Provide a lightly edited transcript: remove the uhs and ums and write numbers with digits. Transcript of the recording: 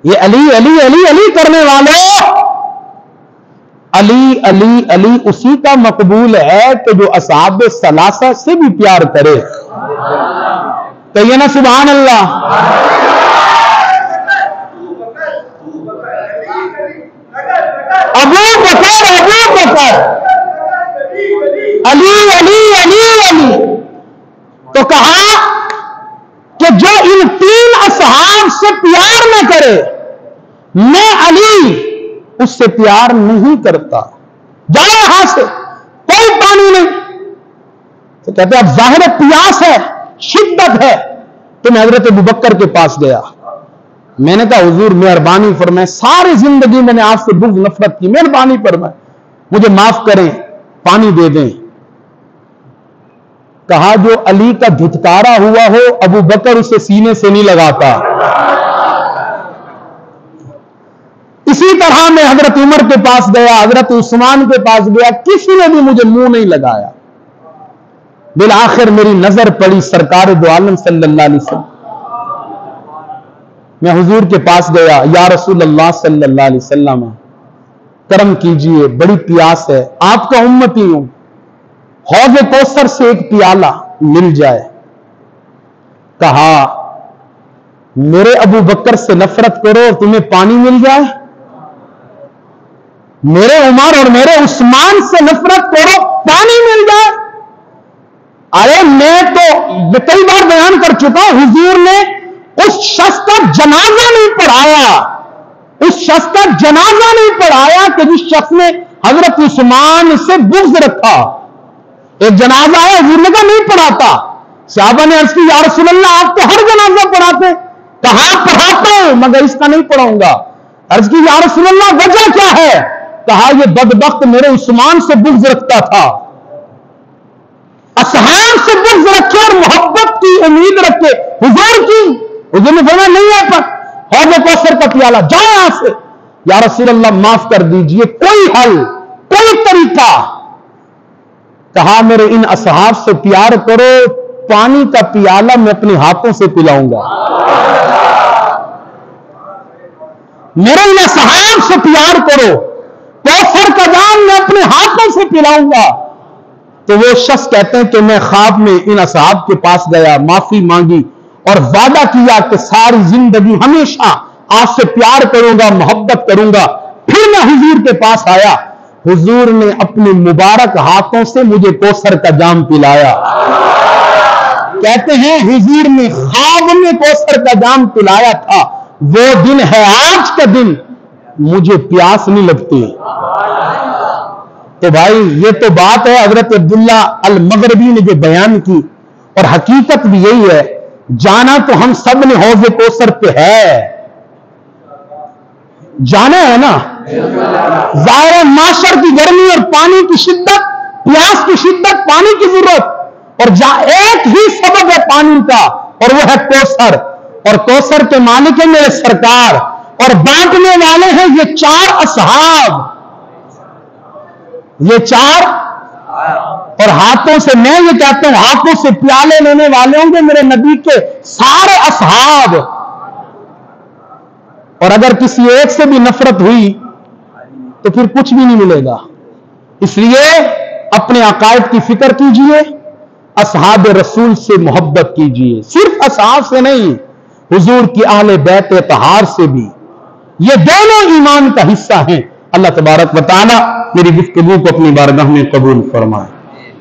یہ علی علی علی علی کرنے والوں، علی علی علی اسی کا مقبول ہے کہ جو اصحاب ثلاثہ سے بھی پیار کرے. کہیے نا سبحان اللہ. ابو بکر علی علی علی علی. تو کہا کہ جو ان تین اصحاب سے پیار نہ کرے میں علی اس سے پیار نہیں کرتا. جائے یہاں سے، کوئی پانی نہیں. تو کہتے اب ظاہر پیاس ہے، شدت ہے. تو میں حضرت ابوبکر کے پاس گیا. میں نے کہا حضور مہربانی فرمائیں، ساری زندگی میں نے آپ سے بغض نفرت کی، مہربانی فرمائیں مجھے معاف کریں، پانی دے دیں. کہا جو علی کا دھتکارا ہوا ہو ابو بکر اسے سینے سے نہیں لگاتا. اسی طرح میں حضرت عمر کے پاس گیا، حضرت عثمان کے پاس گیا، کسی نے بھی مجھے منہ نہیں لگایا. بالآخر میری نظر پڑی سرکار دو عالم صلی اللہ علیہ وسلم. میں حضور کے پاس گیا، یا رسول اللہ صلی اللہ علیہ وسلم کرم کیجئے، بڑی پیاس ہے، آپ کا امتی ہوں، حوض کوثر سے ایک پیالہ مل جائے. کہا میرے ابو بکر سے نفرت کرو اور تمہیں پانی مل جائے، میرے عمر اور میرے عثمان سے نفرت کرو پانی مل جائے. ارے میں تو کئی بار بیان کر چکا، حضور نے اس شخص کا جنازہ نہیں پڑھایا، اس شخص کا جنازہ نہیں پڑھایا کہ جس شخص نے حضرت عثمان سے بغض رکھا. ایک جنازہ ہے، حضور نے کہا نہیں پڑھاتا. صحابہ نے عرض کی یا رسول اللہ آپ تو ہر جنازہ پڑھاتے. کہا پڑھاتا ہوں مگر اس کا نہیں پڑھاؤں گا. عرض کی یا رسول اللہ وجہ کیا ہے؟ کہا یہ بدبخت میرے عثمان سے بغض رکھتا تھا. اصحاب سے بغض رکھے اور محبت کی امید رکھے حضور کی. حضور نے فرمایا نہیں ہے پر حوض کوثر کا پیالہ، جاؤ یہاں سے. یا رسول اللہ معاف کر دیجئے، کوئی حل، کوئی طریقہ. کہا میرے ان اصحاب سے پیار کرو، پانی کا پیالہ میں اپنے ہاتھوں سے پلاؤں گا. میرے ان اصحاب سے پیار کرو، کوثر کا جام میں اپنے ہاتھوں سے پلاؤں گا. تو وہ شخص کہتے ہیں کہ میں خواب میں ان اصحاب کے پاس گیا، معافی مانگی اور وعدہ کیا کہ ساری زندگی ہمیشہ آپ سے پیار کروں گا، محبت کروں گا. پھر میں حضور کے پاس آیا، حضور نے اپنے مبارک ہاتھوں سے مجھے کوثر کا جام پلایا. کہتے ہیں حضور نے خواب میں کوثر کا جام پلایا تھا. وہ دن ہے آج کا دن، مجھے پیاس نہیں لگتی. تو بھائی یہ تو بات ہے حضرت عبداللہ المغربی نے جو بیان کی، اور حقیقت بھی یہی ہے. جانا تو ہم سب نے حوض کوثر پہ ہے، جانا ہے نا. ظاہر معاشر کی گرمی اور پانی کی شدت، پیاس کی شدت، پانی کی ضرورت، اور ایک ہی سبب ہے پانی کا اور وہ ہے کوثر. اور کوثر کے مالک ہیں میرے سرکار، اور بانٹنے والے ہیں یہ چار اصحاب، یہ چار. اور ہاتھوں سے میں یہ کہتا ہوں ہاتھوں سے پیالے لینے والے ہوں گے میرے نبی کے سارے اصحاب. اور اگر کسی ایک سے بھی نفرت ہوئی تو پھر کچھ بھی نہیں ملے گا. اس لیے اپنے عقائد کی فکر کیجئے، اصحاب رسول سے محبت کیجئے، صرف اصحاب سے نہیں، حضور کی اہل بیت اطہار سے بھی. یہ دونوں ایمان کا حصہ ہیں. اللہ تبارک و تعالی میری گفتگو کو اپنی بارگاہ میں قبول فرمائے.